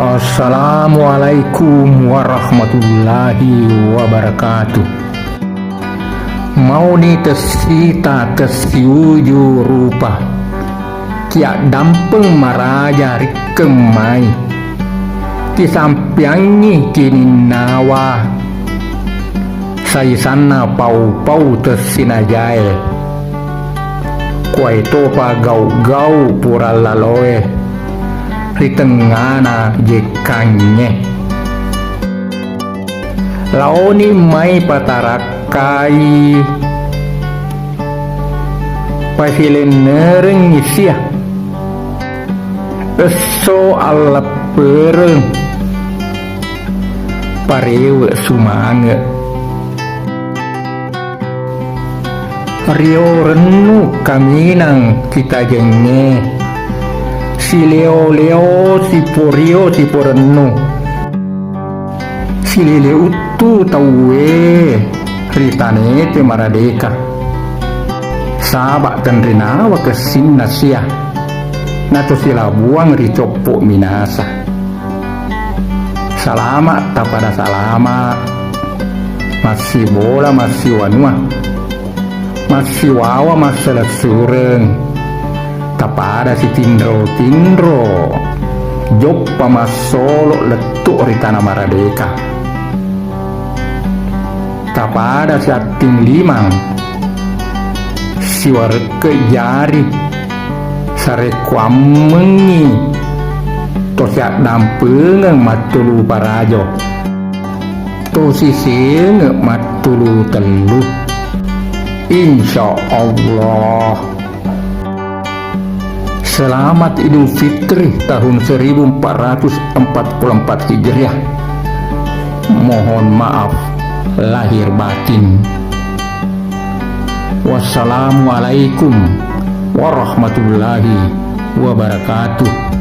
Assalamualaikum warahmatullahi wabarakatuh. Mau ni tersita tersiuju rupa, kiak dampeng maraja rikemai, ti sampiangi kini nawa, sai sana pau-pau tersinajai, kuai topa gau-gau pura laloe, ritengana jekanye. Laoni mai patarakai, pasilen nereng isia, eso ala pereng, parewe sumange, rio renu kaminang kita jenge, si leo si porio si porenu, si lele utu tawe ritane te maradeka, sabak dan rinawa kesin nasia, nato sila buang ricopo minasa. Salamat tapada salamat, masih bola masih wanua, masih wawa masalah sureng, tapada si tindro jop pamasolo letuk ritana maradeka, tapada si ating limang si warke jari sare kuamengi to siak dampengang matulu parajo to sising matulu telu, insya Allah. Selamat Idul Fitri tahun 1444 Hijriah. Mohon maaf lahir batin. Wassalamualaikum warahmatullahi wabarakatuh.